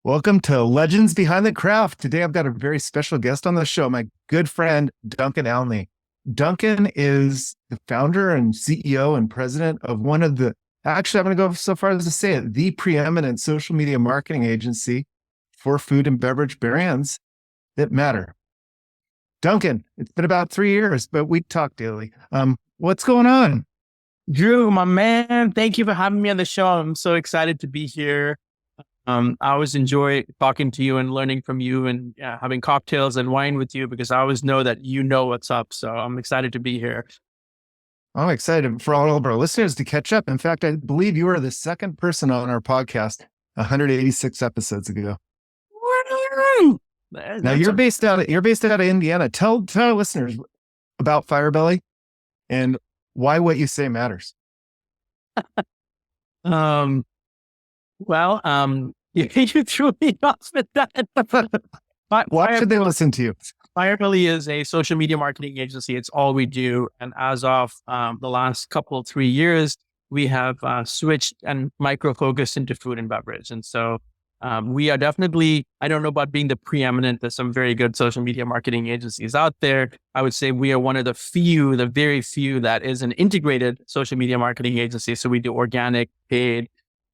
Welcome to Legends Behind the Craft. Today I've got a very special guest on the show, my good friend, Duncan Alney. Duncan is the founder and CEO and president of one of actually, I'm going to go so far as to say it, the preeminent social media marketing agency for food and beverage brands that matter. Duncan, it's been about 3 years, but we talk daily. What's going on? Drew, my man, thank you for having me on the show. I'm so excited to be here. I always enjoy talking to you and learning from you and having cocktails and wine with you because I always know that you know what's up. So I'm excited to be here. I'm excited for all of our listeners to catch up. In fact, I believe you are the second person on our podcast 186 episodes ago. Now you're based out of Indiana. Tell our listeners about Firebelly and why what you say matters. You threw me off with that. Why should they listen to you? Firebelly is a social media marketing agency. It's all we do. And as of the last 3 years, we have switched and micro-focused into food and beverage. And so we are definitely, I don't know about being the preeminent. There's some very good social media marketing agencies out there. I would say we are one of the very few that is an integrated social media marketing agency. So we do organic, paid,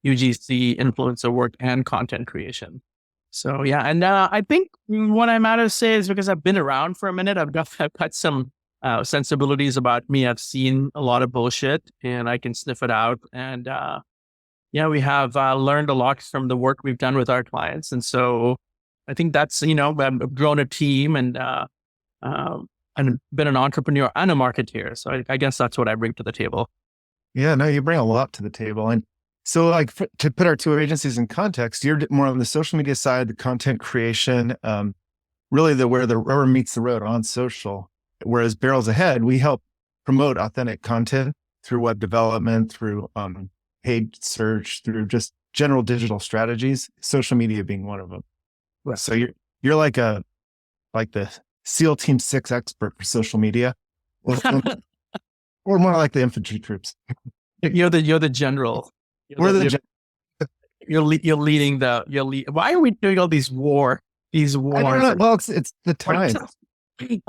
UGC, influencer work, and content creation. So yeah, and I think what I matter to say is because I've been around for a minute, I've got some sensibilities about me. I've seen a lot of bullshit and I can sniff it out. And we have learned a lot from the work we've done with our clients. And so I think that's, I've grown a team and been an entrepreneur and a marketeer. So I guess that's what I bring to the table. Yeah, no, you bring a lot to the table. And so to put our two agencies in context, you're more on the social media side, the content creation, really where the rubber meets the road on social. Whereas Barrels Ahead, we help promote authentic content through web development, through paid search, through just general digital strategies, social media being one of them. Right. So you're like the SEAL Team 6 expert for social media, or more like the infantry troops. You're the general. You're leading why are we doing all these wars? I don't know. Well, it's the time.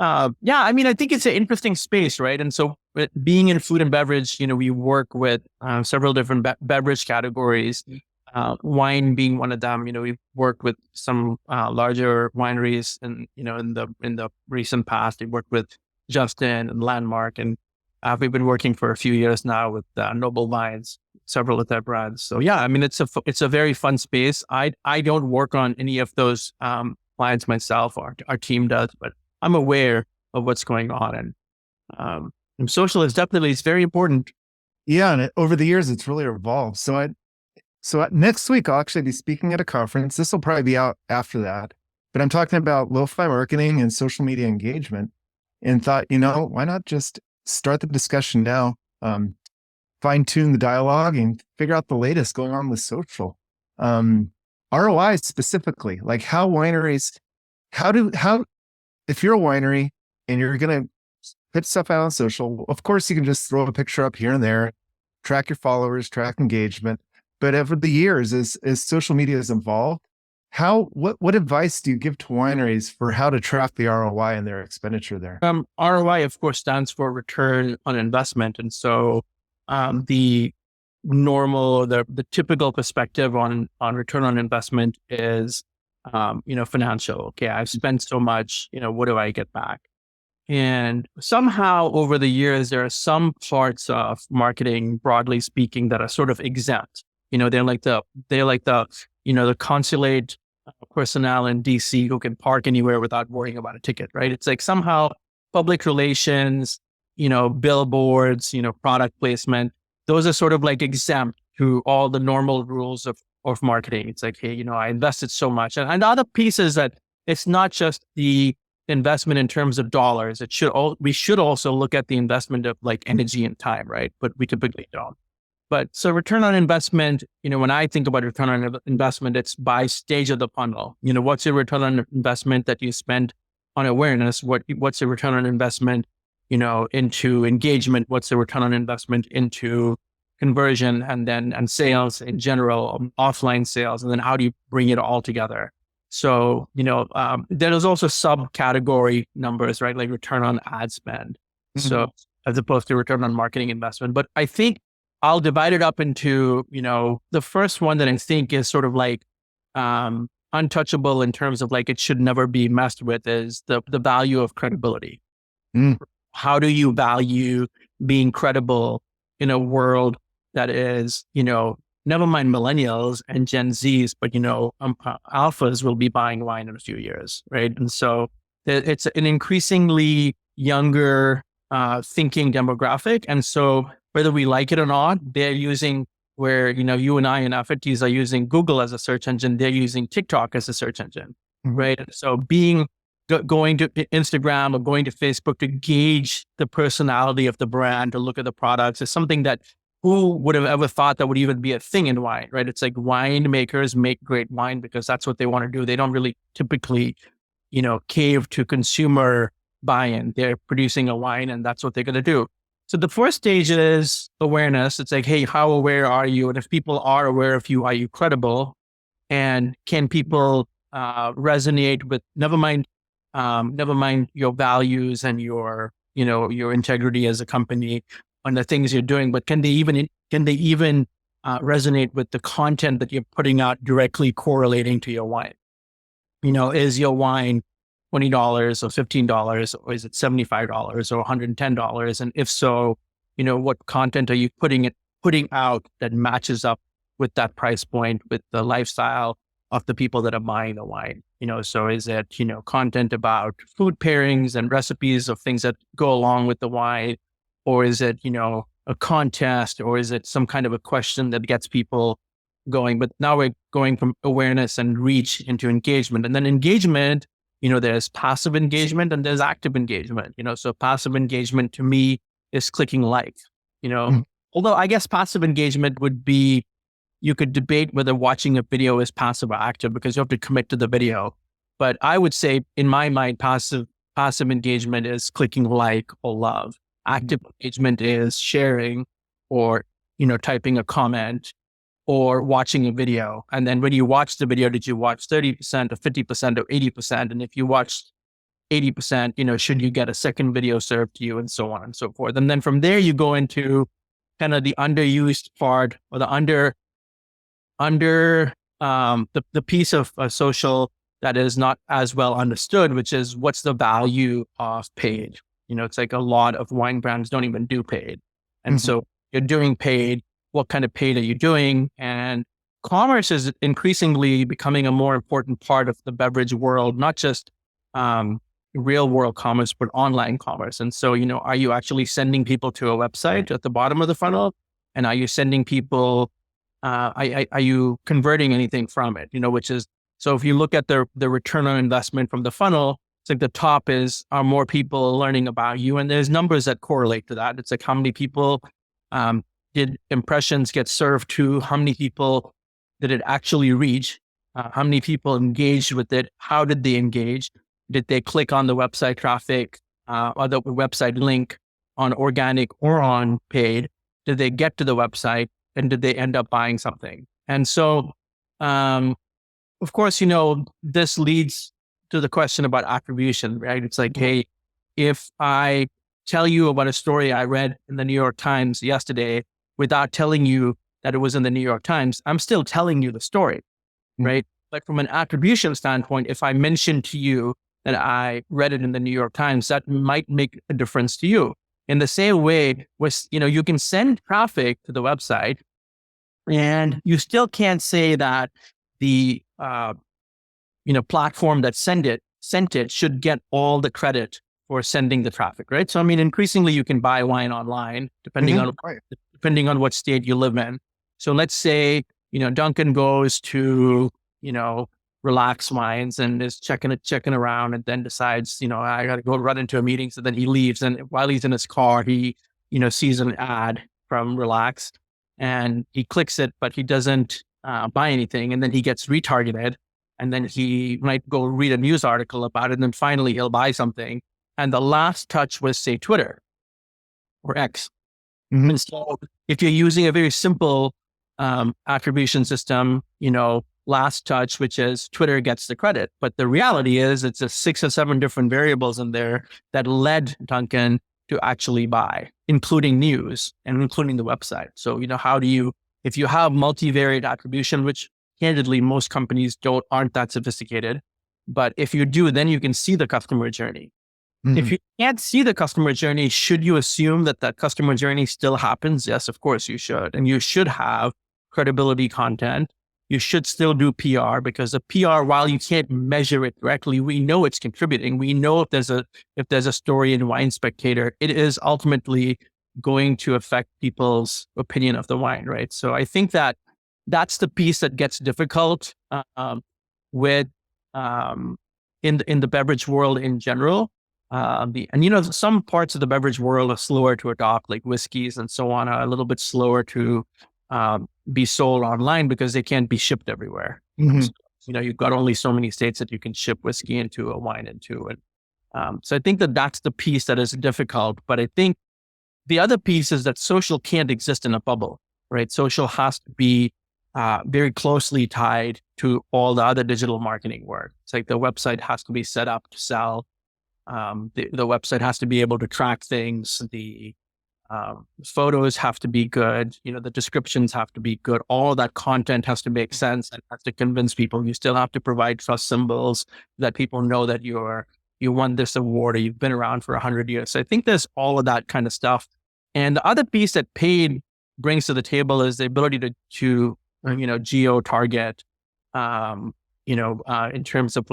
I think it's an interesting space, right? And so being in food and beverage, we work with several different beverage categories, wine being one of them. We've worked with some larger wineries and, in the recent past, we worked with Justin and Landmark, and we've been working for a few years now with Noble Wines, several of their brands. So yeah, it's a very fun space. I don't work on any of those clients myself, or our team does, but I'm aware of what's going on, and social is very important. Yeah, and over the years, it's really evolved. So next week I'll actually be speaking at a conference. This will probably be out after that, but I'm talking about lo-fi marketing and social media engagement, and thought, why not just start the discussion now, fine tune the dialogue, and figure out the latest going on with social. ROI specifically, like how wineries, if you're a winery and you're going to put stuff out on social, of course you can just throw a picture up here and there, track your followers, track engagement. But over the years, as social media has evolved, what advice do you give to wineries for how to track the ROI in their expenditure there? ROI, of course, stands for return on investment. And so the typical perspective on return on investment is, financial. Okay, I've spent so much, what do I get back? And somehow over the years, there are some parts of marketing, broadly speaking, that are sort of exempt. They're like the consulate personnel in DC who can park anywhere without worrying about a ticket, right? It's like somehow public relations, billboards, product placement, those are sort of like exempt to all the normal rules of marketing. It's like, hey, I invested so much. And the other piece is that it's not just the investment in terms of dollars. We should also look at the investment of like energy and time, right? But we typically don't. But so return on investment, when I think about return on investment, it's by stage of the funnel. What's your return on investment that you spend on awareness? What's the return on investment, into engagement? What's the return on investment into conversion and sales in general, offline sales, and then how do you bring it all together? So, there is also subcategory numbers, right? Like return on ad spend. Mm-hmm. So as opposed to return on marketing investment. But I think I'll divide it up into, the first one that I think is sort of like untouchable in terms of like it should never be messed with is the value of credibility. Mm. How do you value being credible in a world that is, never mind millennials and Gen Zs, but, alphas will be buying wine in a few years, right? And so it's an increasingly younger thinking demographic. And so whether we like it or not, they're using where, you and I in our 50s are using Google as a search engine, they're using TikTok as a search engine, right? And so going to Instagram or going to Facebook to gauge the personality of the brand, to look at the products is something that who would have ever thought that would even be a thing in wine, right? It's like winemakers make great wine because that's what they want to do. They don't really typically, cave to consumer buy-in. They're producing a wine and that's what they're going to do. So the first stage is awareness. It's like, hey, how aware are you? And if people are aware of you, are you credible? And can people resonate with, never mind your values and your integrity as a company on the things you're doing, but can they even resonate with the content that you're putting out directly correlating to your wine? Is your wine $20 or $15 or is it $75 or $110? And if so, what content are you putting out that matches up with that price point, with the lifestyle of the people that are buying the wine? So is it, content about food pairings and recipes of things that go along with the wine? Or is it, a contest? Or is it some kind of a question that gets people going? But now we're going from awareness and reach into engagement. And then engagement, there's passive engagement and there's active engagement. So passive engagement to me is clicking like, although I guess passive engagement would be, you could debate whether watching a video is passive or active because you have to commit to the video. But I would say in my mind, passive engagement is clicking like or love. Active engagement is sharing or, typing a comment or watching a video. And then when you watch the video, did you watch 30% or 50% or 80%? And if you watched 80%, should you get a second video served to you and so on and so forth. And then from there, you go into kind of the underused part or the the piece of social that is not as well understood, which is what's the value of paid? It's like a lot of wine brands don't even do paid. And so you're doing paid. What kind of paid are you doing? And commerce is increasingly becoming a more important part of the beverage world, not just real world commerce, but online commerce. And so, are you actually sending people to a website at the bottom of the funnel? And are you sending people, are you converting anything from it? Which is, so if you look at the return on investment from the funnel, it's like the top are more people learning about you. And there's numbers that correlate to that. It's like how many people did impressions get served to? How many people did it actually reach? How many people engaged with it? How did they engage? Did they click on the website traffic or the website link on organic or on paid? Did they get to the website and did they end up buying something? And so, of course, this leads to the question about attribution, right? It's like, hey, if I tell you about a story I read in the New York Times yesterday without telling you that it was in the New York Times, I'm still telling you the story, right? But from an attribution standpoint, if I mention to you that I read it in the New York Times, that might make a difference to you. In the same way, you can send traffic to the website and you still can't say that the platform that sent it should get all the credit for sending the traffic, right? So, increasingly you can buy wine online depending on what state you live in. So let's say, Duncan goes to, Relax Wines and is checking around and then decides, I got to go run into a meeting. So then he leaves. And while he's in his car, he, sees an ad from Relax and he clicks it, but he doesn't buy anything. And then he gets retargeted. And then he might go read a news article about it. And then finally he'll buy something. And the last touch was, say, Twitter or X. Mhm. And so if you're using a very simple attribution system, last touch, which is Twitter gets the credit. But the reality is it's a 6 or 7 different variables in there that led Duncan to actually buy, including news and including the website. So, if you have multivariate attribution, which candidly, most companies aren't that sophisticated. But if you do, then you can see the customer journey. If Mhm. you can't see the customer journey, should you assume that customer journey still happens? Yes, of course you should. And you should have credibility content. You should still do PR, because the PR, while you can't measure it directly, we know it's contributing. We know if there's a story in Wine Spectator, it is ultimately going to affect people's opinion of the wine, right? So I think that's the piece that gets difficult with in the beverage world in general. Some parts of the beverage world are slower to adopt, like whiskeys and so on, are a little bit slower to be sold online because they can't be shipped everywhere. Mhm. You've got only so many states that you can ship whiskey into, a wine into. And so I think that's the piece that is difficult. But I think the other piece is that social can't exist in a bubble, right? Social has to be very closely tied to all the other digital marketing work. It's like the website has to be set up to sell. The website has to be able to track things. The photos have to be good. The descriptions have to be good. All that content has to make sense and has to convince people. You still have to provide trust symbols that people know that you won this award or you've been around for 100 years. So I think there's all of that kind of stuff. And the other piece that paid brings to the table is the ability to geo target, in terms of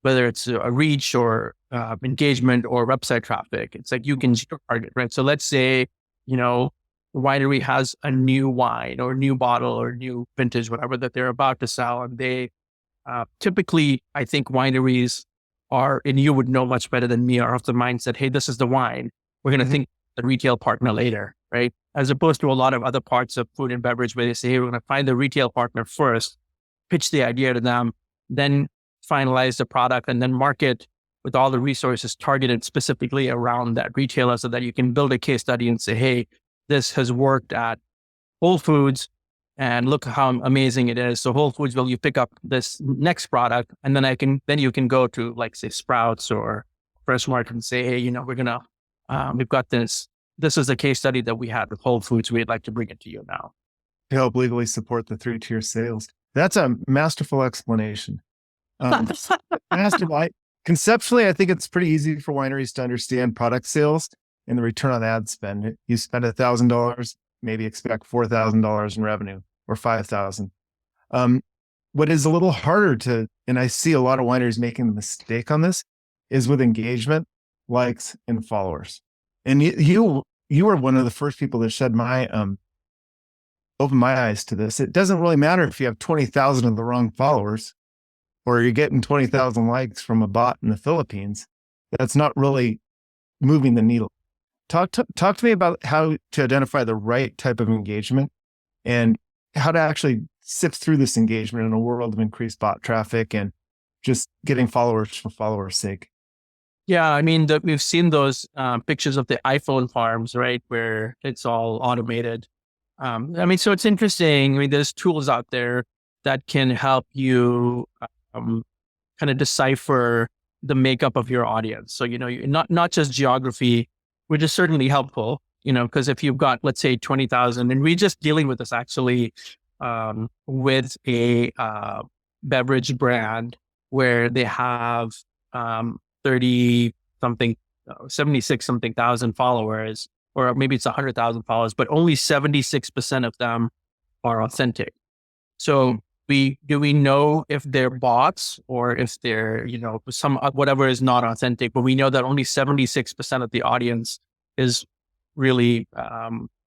whether it's a reach or engagement or website traffic. It's like you can target, right? So let's say, winery has a new wine or new bottle or new vintage, whatever, that they're about to sell. And they typically, I think wineries are, and you would know much better than me, are of the mindset, hey, this is the wine. We're going to think the retail partner later, right? As opposed to a lot of other parts of food and beverage where they say, hey, we're going to find the retail partner first, pitch the idea to them, then finalize the product, and then market with all the resources targeted specifically around that retailer so that you can build a case study and say, hey, this has worked at Whole Foods and look how amazing it is. So Whole Foods, will you pick up this next product? And then you can go to say Sprouts or Fresh Market and say, hey, we've got this. This is a case study that we had with Whole Foods. We'd like to bring it to you now. To help legally support the 3-tier sales. That's a masterful explanation. Conceptually, I think it's pretty easy for wineries to understand product sales and the return on ad spend. You spend $1,000, maybe expect $4,000 in revenue or $5,000. What is a little harder and I see a lot of wineries making the mistake on this, is with engagement, likes, and followers. And you were one of the first people that opened my eyes to this. It doesn't really matter if you have 20,000 of the wrong followers, or you're getting 20,000 likes from a bot in the Philippines. That's not really moving the needle. Talk to me about how to identify the right type of engagement and how to actually sift through this engagement in a world of increased bot traffic and just getting followers for followers' sake. Yeah, I mean, we've seen those pictures of the iPhone farms, right, where it's all automated. So it's interesting. I mean, there's tools out there that can help you kind of decipher the makeup of your audience. So, not just geography, which is certainly helpful, because if you've got, let's say, 20,000, and we're just dealing with this actually with a beverage brand where they have 30 something, 76 something thousand followers, or maybe it's 100,000 followers, but only 76% of them are authentic. So do we know if they're bots or if they're, some whatever is not authentic, but we know that only 76% of the audience is really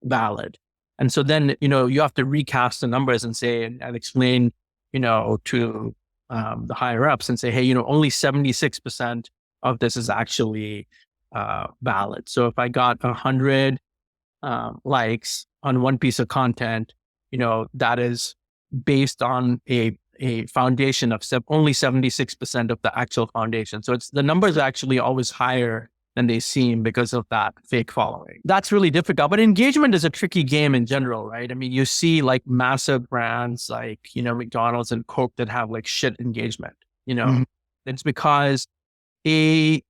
valid. And so then, you have to recast the numbers and say, and explain, to the higher ups and say, hey, only 76% of this is actually valid. So if I got 100 likes on one piece of content, that is based on a foundation of only 76% of the actual foundation. So the numbers are actually always higher than they seem because of that fake following. That's really difficult. But engagement is a tricky game in general, right? I mean, you see like massive brands like, McDonald's and Coke that have like shit engagement, Mhm. It's because who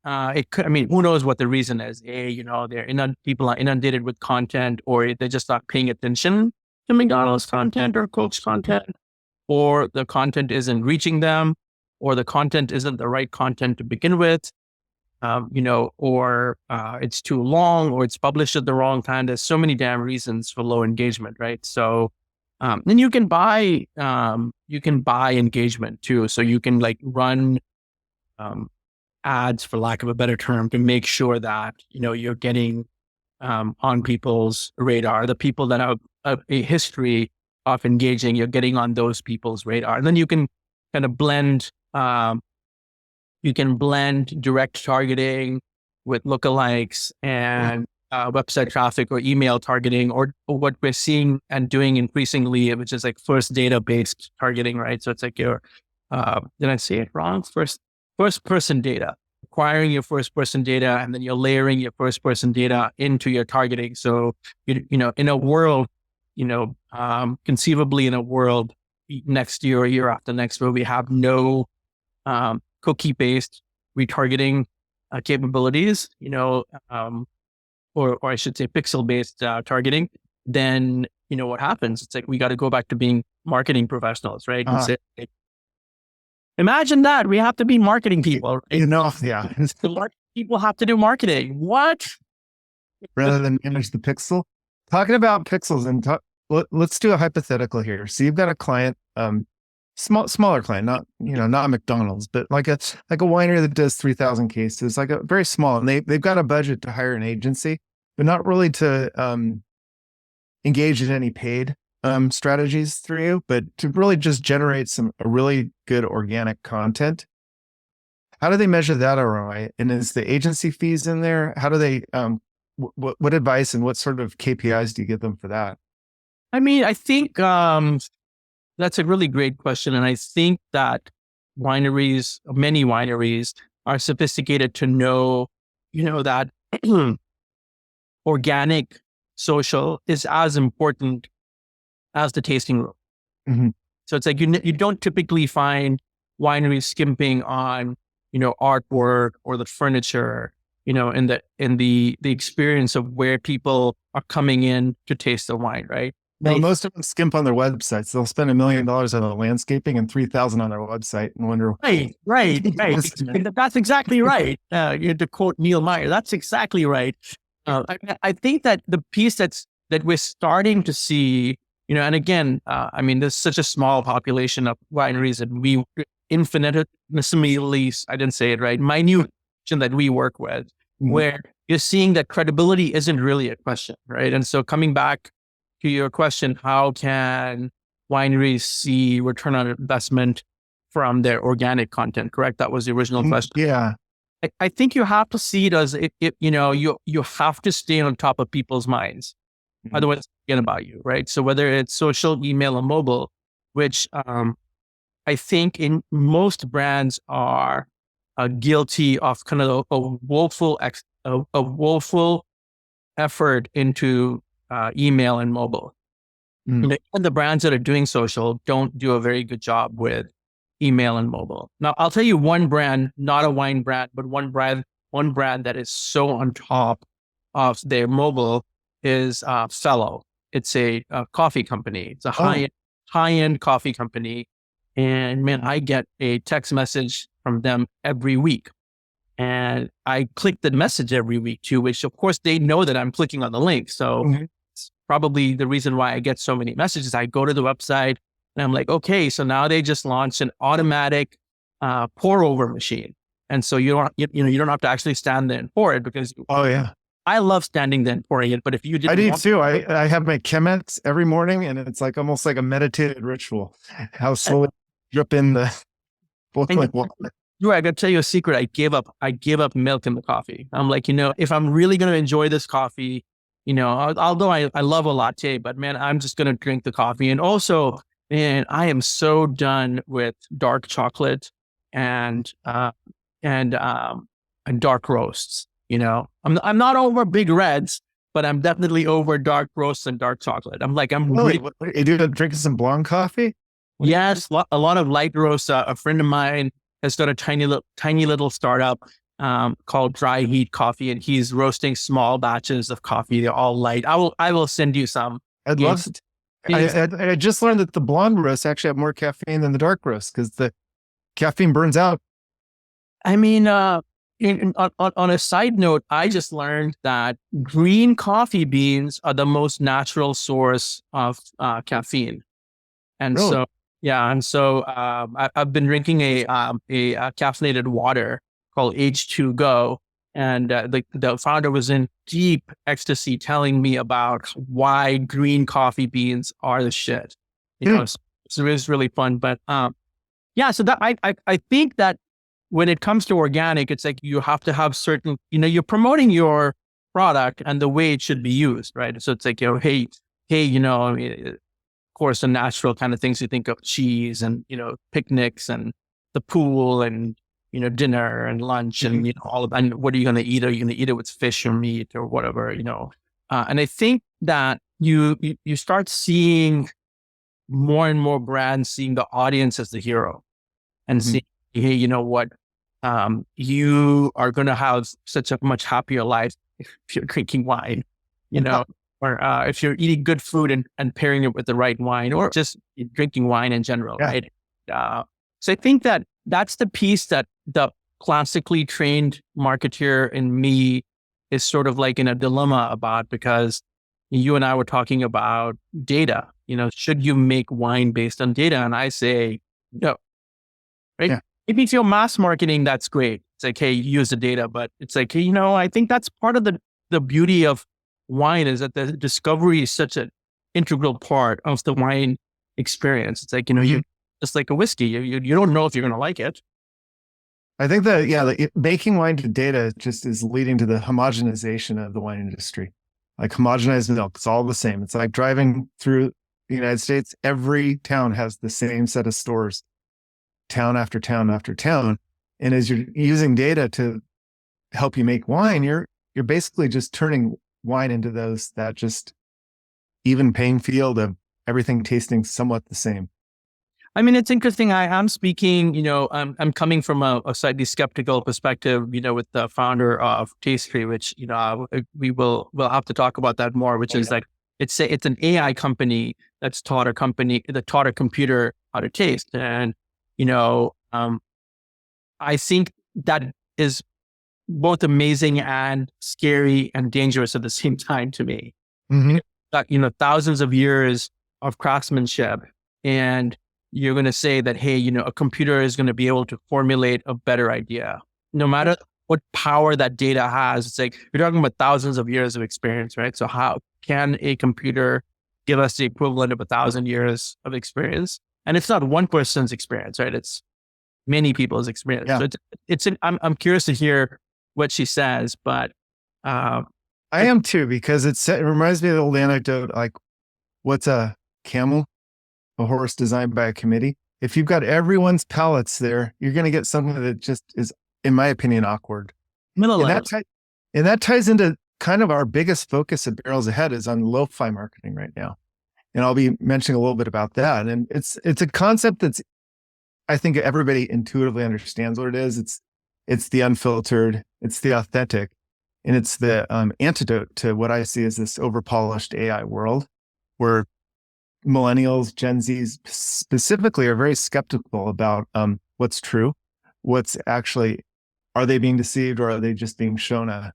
knows what the reason is? People are inundated with content, or they're just not paying attention to McDonald's content or Coke's content, or the content isn't reaching them, or the content isn't the right content to begin with, or it's too long, or it's published at the wrong time. There's so many damn reasons for low engagement, right? So, then you can buy engagement too. So you can like run, ads, for lack of a better term, to make sure that, you're getting, on people's radar, the people that have a history of engaging, you're getting on those people's radar. And then you can kind of blend, direct targeting with lookalikes and website traffic or email targeting, or what we're seeing and doing increasingly, which is like first data based targeting, right? So it's like your, did I say it wrong? First person data, acquiring your first person data, and then you're layering your first person data into your targeting. So, in a world, conceivably in a world next year or year after next, where we have no cookie based retargeting capabilities, or I should say pixel based targeting, then, what happens? It's like, we got to go back to being marketing professionals, right? And say, imagine that we have to be marketing people, right? Yeah. People have to do marketing. What? Rather than manage the pixel. Talking about pixels, and let's do a hypothetical here. So you've got a client, smaller client, not McDonald's, but like a winery that does 3,000 cases, like a very small, and they've got a budget to hire an agency, but not really to engage in any paid strategies through you, but to really just generate a really good organic content. How do they measure that ROI? And is the agency fees in there? How do they, what advice and what sort of KPIs do you give them for that? I mean, I think that's a really great question. And I think that many wineries are sophisticated to know, that organic social is as important as the tasting room. Mm-hmm. So it's like, you don't typically find wineries skimping on, artwork or the furniture, in the experience of where people are coming in to taste the wine, right? Well, most of them skimp on their websites. They'll spend $1 million on the landscaping and $3,000 on their website and wonder. Right. That's exactly right. To quote Neil Meyer, that's exactly right. I think that the piece that we're starting to see, and again, there's such a small population of wineries that we infinitesimally, I didn't say it right, minute that we work with, where you're seeing that credibility isn't really a question, right? And so coming back to your question, how can wineries see return on investment from their organic content? Correct? That was the original question. Yeah. I think you have to see it as you have to stay on top of people's minds. Mm-hmm. Otherwise, forget about you, right? So whether it's social, email, or mobile, which I think in most brands are guilty of kind of a woeful effort into email and mobile. And the brands that are doing social don't do a very good job with email and mobile. Now, I'll tell you one brand, not a wine brand, but one brand that is so on top of their mobile is Fellow. It's a coffee company. It's a high-end coffee company. And man, I get a text message from them every week. And I click the message every week too, which of course they know that I'm clicking on the link. So it's probably the reason why I get so many messages. I go to the website and I'm like, okay, so now they just launched an automatic pour over machine. And so you don't have to actually stand there and pour it because I love standing there and pouring it. But if you didn't, I do too. I have my Chemex every morning, and it's like almost like a meditated ritual. How slowly drip in the boiling water. I got to tell you a secret. I gave up milk in the coffee. I'm like, if I'm really going to enjoy this coffee, although I love a latte, but man, I'm just going to drink the coffee. And also, man, I am so done with dark chocolate and dark roasts. I'm not over big reds, but I'm definitely over dark roast and dark chocolate. I'm Really? What, you do drinking some blonde coffee? yes, a lot of light roast. A friend of mine has got a tiny little startup called Dry Heat Coffee, and he's roasting small batches of coffee. They're all light. I will send you some. I'd love to. I just learned that the blonde roasts actually have more caffeine than the dark roast because the caffeine burns out. I mean, on a side note, I just learned that green coffee beans are the most natural source of caffeine. And Really? I've been drinking a caffeinated water called H2Go. And the founder was in deep ecstasy telling me about why green coffee beans are the shit. So it was really fun. But so that I think that when it comes to organic, it's like you have to have certain, you're promoting your product and the way it should be used, right? So it's like, hey, of course, the natural kind of things you think of, cheese and, picnics and the pool and, dinner and lunch and, all of, and what are you going to eat? Are you going to eat it with fish or meat or whatever, and I think that you start seeing more and more brands seeing the audience as the hero and seeing, hey, you know what? You are going to have such a much happier life if you're drinking wine, or if you're eating good food and pairing it with the right wine, or just drinking wine in general, right? So I think that that's the piece that the classically trained marketeer in me is sort of like in a dilemma about, because you and I were talking about data, should you make wine based on data? And I say, no, right? Yeah. Maybe if you're mass marketing, that's great. It's like, hey, use the data, but it's like, hey, I think that's part of the beauty of wine is that the discovery is such an integral part of the wine experience. It's like, you just like a whiskey, you don't know if you're going to like it. I think that, making wine to data just is leading to the homogenization of the wine industry. Like homogenized milk, it's all the same. It's like driving through the United States. Every town has the same set of stores, town after town after town. And as you're using data to help you make wine, you're basically just turning wine into that just even playing field of everything tasting somewhat the same. I mean, it's interesting. I am speaking, I'm coming from a slightly skeptical perspective, with the founder of Tastery, which, we'll have to talk about that more, which is like, it's an AI company that taught a computer how to taste. And, I think that is both amazing and scary and dangerous at the same time to me. That, thousands of years of craftsmanship, and you're going to say that, hey, a computer is going to be able to formulate a better idea, no matter what power that data has. It's like, you're talking about thousands of years of experience, right? So how can a computer give us the equivalent of 1,000 years of experience? And it's not one person's experience, right? It's many people's experience. Yeah. So I'm curious to hear what she says, but I am too, because it reminds me of the old anecdote, like, what's a camel? A horse designed by a committee. If you've got everyone's palates there, you're going to get something that just is, in my opinion, awkward. And that ties into kind of our biggest focus at Barrels Ahead is on lo-fi marketing right now. And I'll be mentioning a little bit about that. And it's a concept that's, I think everybody intuitively understands what it is. It's the unfiltered, it's the authentic, and it's the antidote to what I see as this overpolished AI world where millennials, Gen Zs specifically, are very skeptical about what's true, what's actually, are they being deceived, or are they just being shown a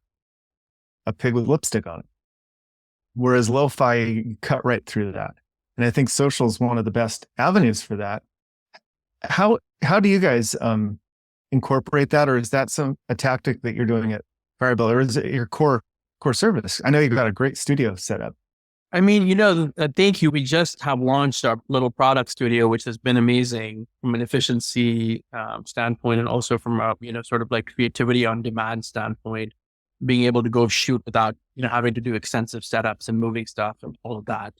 pig with lipstick on it? Whereas lo-fi, you cut right through that. And I think social is one of the best avenues for that. How do you guys incorporate that, or is that a tactic that you're doing at Firebelly, or is it your core service? I know you've got a great studio set up. I mean, thank you. We just have launched our little product studio, which has been amazing from an efficiency standpoint, and also from a, sort of like creativity on demand standpoint, being able to go shoot without, having to do extensive setups and moving stuff and all of that.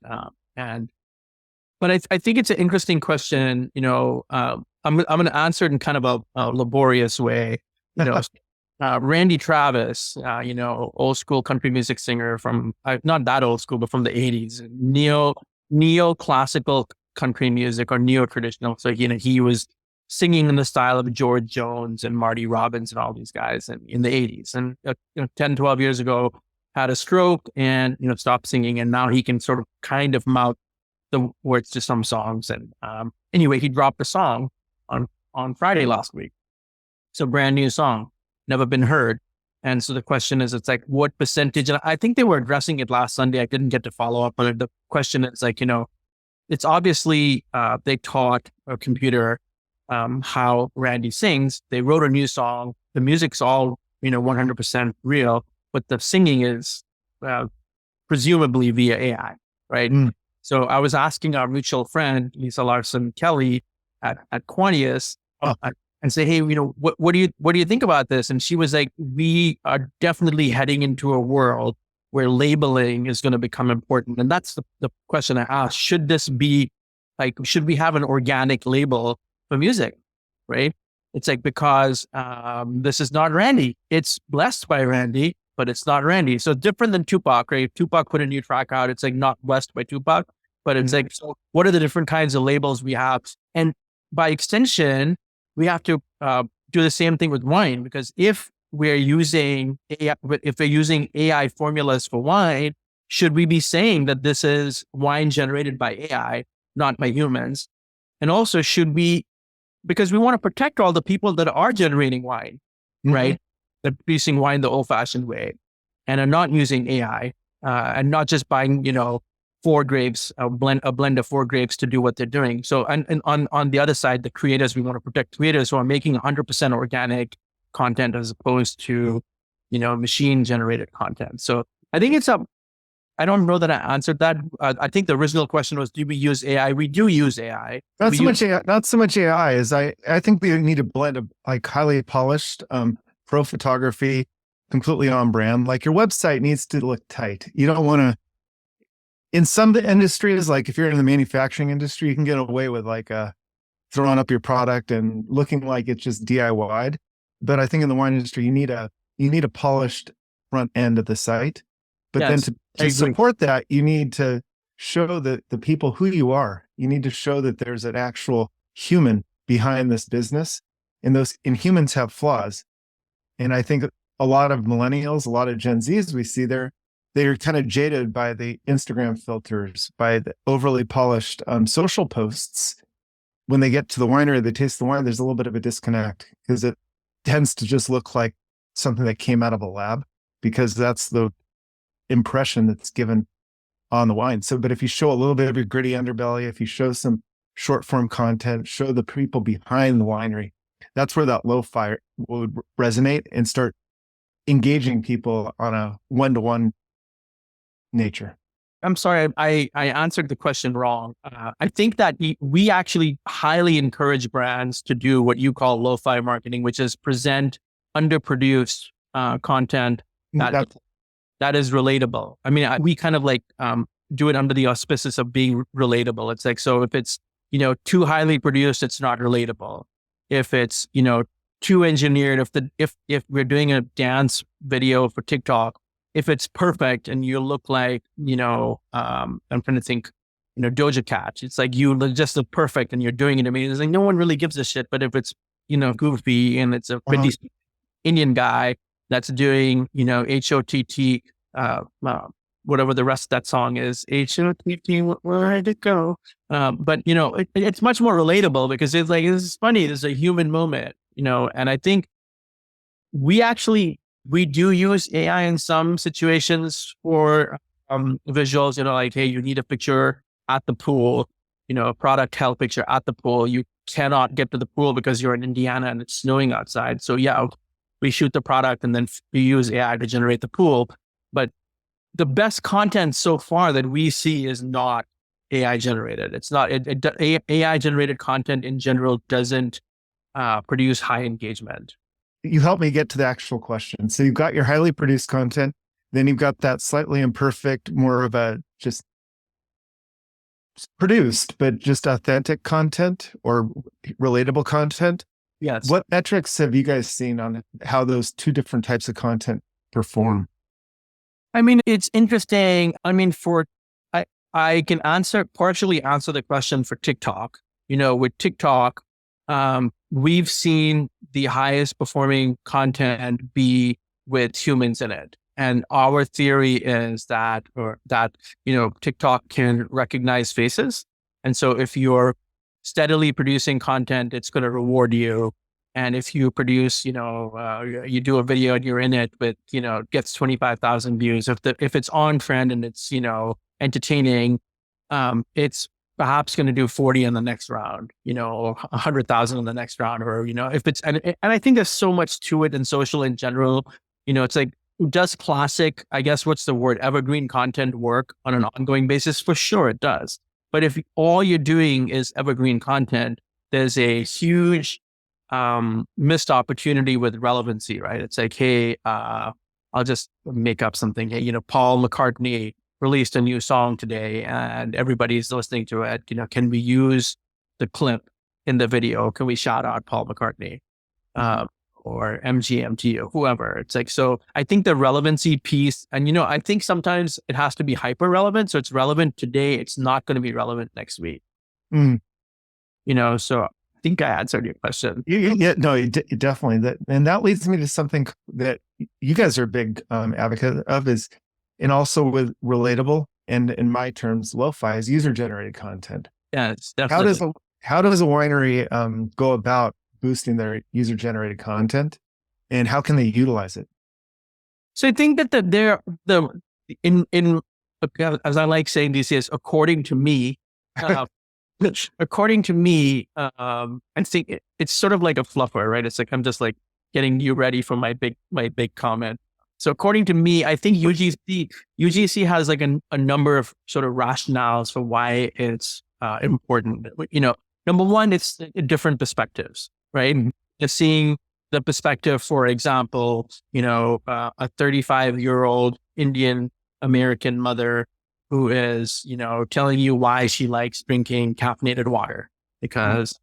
But I think it's an interesting question. I'm going to answer it in kind of a laborious way. Randy Travis, old school country music singer from not that old school, but from the 80s, neo-classical country music or neo-traditional. So, he was singing in the style of George Jones and Marty Robbins and all these guys in the 80s. And 10, 12 years ago, had a stroke and, stopped singing. And now he can sort of kind of mouth the words to some songs. And anyway, he dropped a song on Friday last week. It's a brand new song, never been heard. And so the question is, it's like, what percentage? And I think they were addressing it last Sunday. I didn't get to follow up on it. The question is like, it's obviously they taught a computer how Randy sings. They wrote a new song. The music's all, 100% real, but the singing is presumably via AI, right? Mm. So I was asking our mutual friend, Lisa Larson Kelly at Quantius, and say, hey, what do you think about this? And she was like, we are definitely heading into a world where labeling is going to become important. And that's the question I asked. Should this be like, should we have an organic label for music, right? It's like, because this is not Randy. It's blessed by Randy, but it's not Randy. So different than Tupac, right? Tupac put a new track out. It's like not blessed by Tupac, but it's like, so what are the different kinds of labels we have? And by extension, we have to do the same thing with wine, because if we're using AI formulas for wine, should we be saying that this is wine generated by AI, not by humans? And also, should we, because we want to protect all the people that are generating wine, right? They're producing wine the old-fashioned way and are not using AI and not just buying, four grapes, a blend of four grapes to do what they're doing. So, and on the other side, the creators, we want to protect creators who are making 100% organic content as opposed to, machine generated content. So I think I don't know that I answered that. I think the original question was, do we use AI? We do use AI. Not so much AI as I think we need a blend of like highly polished, pro photography, completely on brand. Like your website needs to look tight. You don't want to, in some industries, like if you're in the manufacturing industry, you can get away with like throwing up your product and looking like it's just DIY'd. But I think in the wine industry, you need a polished front end of the site. But yes, then to support that, you need to show the people who you are. You need to show that there's an actual human behind this business, and humans have flaws. And I think a lot of millennials, a lot of Gen Zs we see they're kind of jaded by the Instagram filters, by the overly polished social posts. When they get to the winery, they taste the wine, there's a little bit of a disconnect because it tends to just look like something that came out of a lab, because that's the impression that's given on the wine. So, but if you show a little bit of your gritty underbelly, if you show some short form content, show the people behind the winery, that's where that lo-fi would resonate and start engaging people on a one-to-one nature. I'm sorry, I answered the question wrong. I think that we actually highly encourage brands to do what you call lo-fi marketing, which is present underproduced content that is relatable. I mean, we kind of like do it under the auspices of being relatable. It's like, so if it's, too highly produced, it's not relatable. If it's, too engineered, if we're doing a dance video for TikTok, if it's perfect and you look like, I'm trying to think, Doja Cat, it's like you just look perfect and you're doing it. I mean, it's like no one really gives a shit. But if it's, goofy and it's a pretty Indian guy that's doing, HOTT, whatever the rest of that song is, HOTT, where'd it go? But, it's much more relatable because it's like, this is funny. There's a human moment, and I think we do use AI in some situations for visuals, like, hey, you need a picture at the pool, a product health picture at the pool. You cannot get to the pool because you're in Indiana and it's snowing outside. So yeah, we shoot the product and then we use AI to generate the pool. But the best content so far that we see is not AI generated. It's not, AI generated content in general doesn't produce high engagement. You helped me get to the actual question. So you've got your highly produced content, then you've got that slightly imperfect, more of a just produced, but just authentic content or relatable content. Yes. What metrics have you guys seen on how those two different types of content perform? I mean, it's interesting. I mean, I can partially answer the question for TikTok. With TikTok, we've seen the highest performing content be with humans in it. And our theory is that TikTok can recognize faces. And so if you're steadily producing content, it's going to reward you. And if you produce, you do a video and you're in it with, gets 25,000 views. If it's on trend and it's, entertaining, it's perhaps going to do 40 in the next round, or 100,000 in the next round, or, if it's, and I think there's so much to it in social in general. It's like, does classic, I guess, what's the word, evergreen content work on an ongoing basis? For sure it does. But if all you're doing is evergreen content, there's a huge missed opportunity with relevancy, right? It's like, hey, I'll just make up something. Hey, Paul McCartney released a new song today and everybody's listening to it. Can we use the clip in the video? Can we shout out Paul McCartney or MGMT or whoever? It's like, so I think the relevancy piece, and I think sometimes it has to be hyper relevant. So it's relevant today. It's not going to be relevant next week. Mm. So I think I answered your question. Yeah, no, definitely. And that leads me to something that you guys are a big advocate of and also with relatable, and in my terms, lo-fi is user-generated content. Yeah, it's definitely. How does a winery go about boosting their user-generated content, and how can they utilize it? So I think that as I like saying these days, according to me, I think it's sort of like a fluffer, right? It's like, I'm just like getting you ready for my big comment. So according to me, I think UGC has like a number of sort of rationales for why it's important. Number one, it's different perspectives, right? Just seeing the perspective, for example, a 35-year-old Indian American mother who is, telling you why she likes drinking caffeinated water because,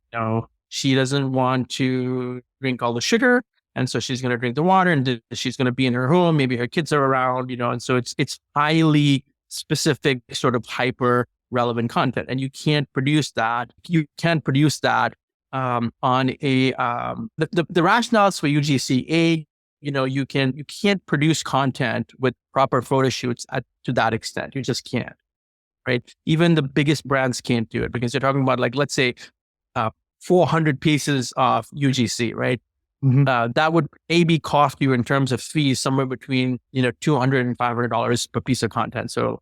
she doesn't want to drink all the sugar. And so she's going to drink the water and she's going to be in her home. Maybe her kids are around, and so it's highly specific, sort of hyper relevant content. And you can't produce that. On the rationales for UGC. You can't produce content with proper photo shoots to that extent. You just can't, right? Even the biggest brands can't do it because you're talking about, like, let's say 400 pieces of UGC, right? Mm-hmm. That would maybe cost you in terms of fees somewhere between, $200 and $500 per piece of content. So,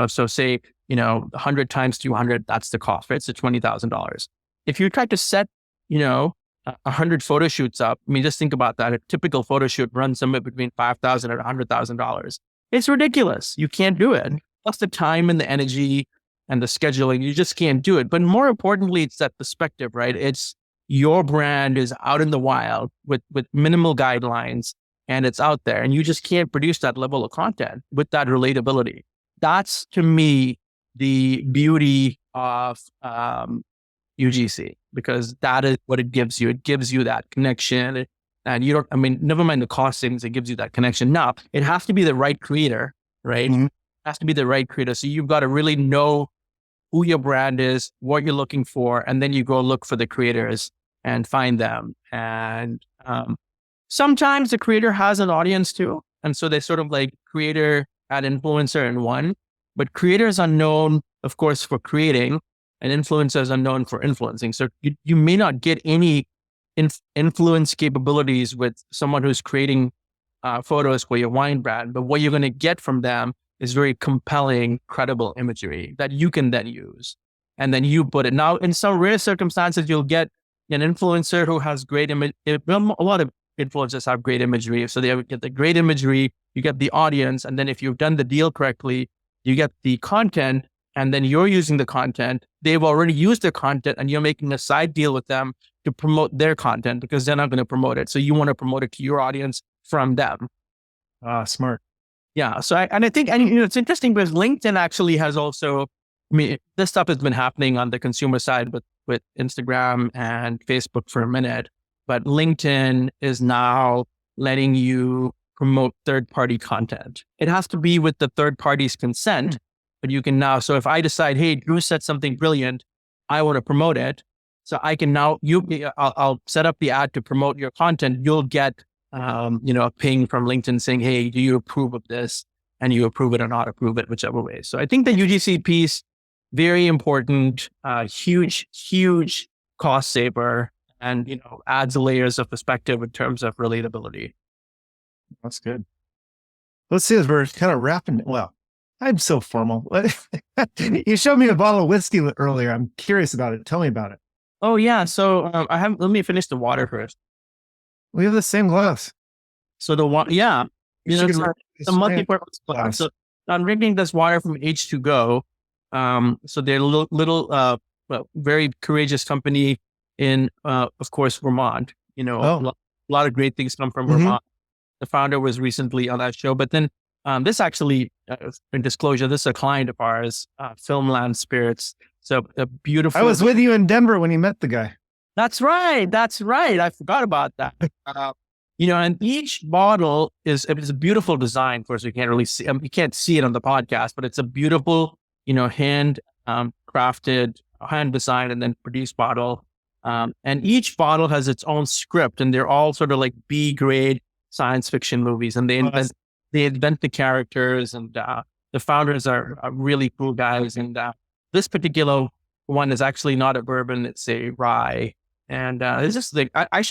so say, 100 times 200, that's the cost, right? So $20,000. If you try to set, 100 photo shoots up, I mean, just think about that. A typical photo shoot runs somewhere between $5,000 and $100,000. It's ridiculous. You can't do it. Plus the time and the energy and the scheduling, you just can't do it. But more importantly, it's that perspective, right? It's your brand is out in the wild with minimal guidelines and it's out there and you just can't produce that level of content with that relatability. That's, to me, the beauty of UGC, because that is what it gives you. It gives you that connection and never mind the costings, it gives you that connection. Now, it has to be the right creator, right? Mm-hmm. It has to be the right creator. So you've got to really know who your brand is, what you're looking for, and then you go look for the creators and find them. And sometimes the creator has an audience too. And so they sort of like creator and influencer in one, but creators are known, of course, for creating and influencers are known for influencing. So you may not get any influence capabilities with someone who's creating photos for your wine brand, but what you're going to get from them is very compelling, credible imagery that you can then use. And then you put it. Now, in some rare circumstances, you'll get an influencer who has great image. A lot of influencers have great imagery. So they get the great imagery, you get the audience. And then if you've done the deal correctly, you get the content, and then you're using the content. They've already used the content and you're making a side deal with them to promote their content because they're not going to promote it. So you want to promote it to your audience from them. Smart. Yeah. So I think it's interesting because LinkedIn actually has also, this stuff has been happening on the consumer side with Instagram and Facebook for a minute. but LinkedIn is now letting you promote third-party content. It has to be with the third party's consent, but you can now, so if I decide, hey, Drew said something brilliant, I want to promote it. So I can now, I'll set up the ad to promote your content. You'll get, a ping from LinkedIn saying, hey, do you approve of this? And you approve it or not approve it, whichever way. So I think the UGC piece, very important, huge cost saver, and, adds layers of perspective in terms of relatability. That's good. Let's see, as we're kind of wrapping. Well, I'm so formal. You showed me a bottle of whiskey earlier. I'm curious about it. Tell me about it. Oh yeah. So let me finish the water first. We have the same glass. So the water, yeah. It's a multi-purpose glass. So I'm drinking this water from H2Go. So they're a little very courageous company in, of course, Vermont. A lot of great things come from Vermont. The founder was recently on that show, but then this actually, in disclosure, this is a client of ours, Filmland Spirits. So a beautiful. I was with you in Denver when you met the guy. That's right. I forgot about that. And each bottle it's a beautiful design. Of course, you can't really see, you can't see it on the podcast, but it's a beautiful, hand crafted, hand designed, and then produced bottle. And each bottle has its own script, and they're all sort of like B grade science fiction movies, and they invent the characters, and the founders are really cool guys. And this particular one is actually not a bourbon; it's a rye. And it's just like I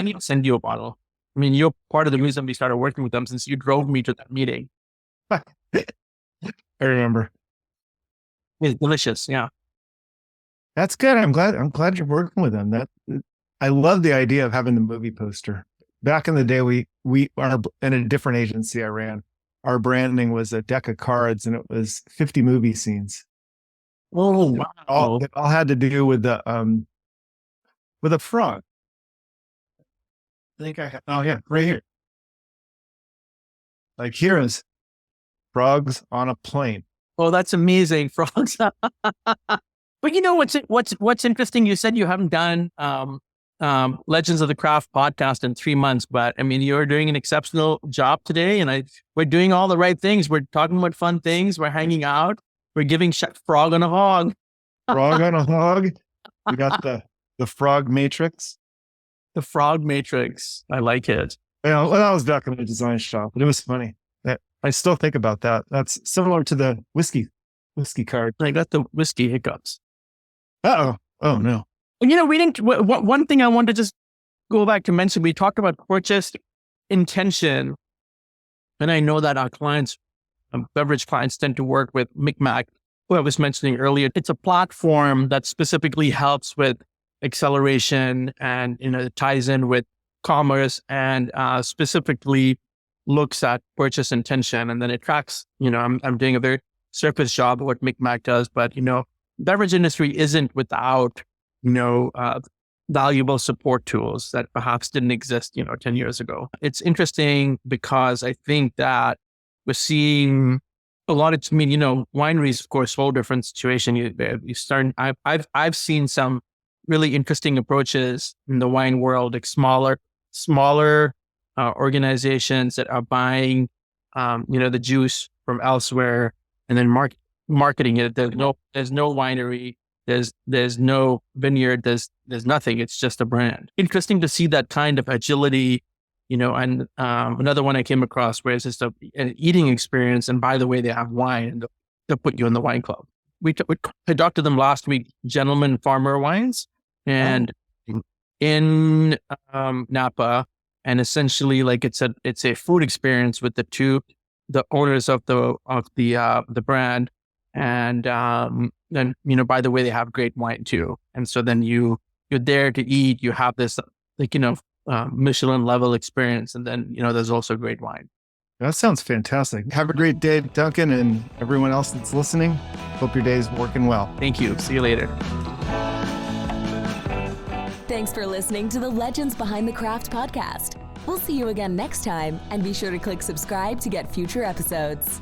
need to send you a bottle. I mean, you're part of the reason we started working with them, since you drove me to that meeting. I remember. It's delicious. Yeah. That's good. I'm glad you're working with them. I love the idea of having the movie poster. Back in the day, we are in a different agency I ran. Our branding was a deck of cards, and it was 50 movie scenes. Oh, wow. It all had to do with a frog. I think I have. Oh yeah, right here. Like here is frogs on a plane. Oh, that's amazing. Frogs. But what's interesting? You said you haven't done Legends of the Craft podcast in 3 months, but I mean, you're doing an exceptional job today, and we're doing all the right things. We're talking about fun things. We're hanging out. We're giving Chef Frog on a hog. Frog on a hog. We got the frog matrix. The frog matrix. I like it. Yeah, well, that was back in the design shop, but it was funny. I still think about that. That's similar to the whiskey card. I got the whiskey hiccups. Uh-oh. Oh, no. We didn't, one thing I want to just go back to mention, we talked about purchase intention. And I know that our clients, beverage clients, tend to work with Micmac, who I was mentioning earlier. It's a platform that specifically helps with acceleration, and, it ties in with commerce, and specifically looks at purchase intention. And then it tracks, I'm doing a very surface job of what Micmac does, but, beverage industry isn't without, valuable support tools that perhaps didn't exist, 10 years ago. It's interesting because I think that we're seeing a lot of, wineries, of course, whole different situation. I've seen some really interesting approaches in the wine world, like smaller organizations that are buying, the juice from elsewhere and then marketing it. There's no winery. There's no vineyard. There's nothing. It's just a brand. Interesting to see that kind of agility, and another one I came across where it's just an eating experience. And by the way, they have wine, and they'll put you in the wine club. I talked to them last week, Gentleman Farmer Wines, and in Napa, and essentially like it's a food experience with the owners of the brand. And then, by the way, they have great wine too. And so then you're there to eat, you have this Michelin level experience. And then, there's also great wine. That sounds fantastic. Have a great day, Duncan, and everyone else that's listening. Hope your day is working well. Thank you. See you later. Thanks for listening to the Legends Behind the Craft podcast. We'll see you again next time, and be sure to click subscribe to get future episodes.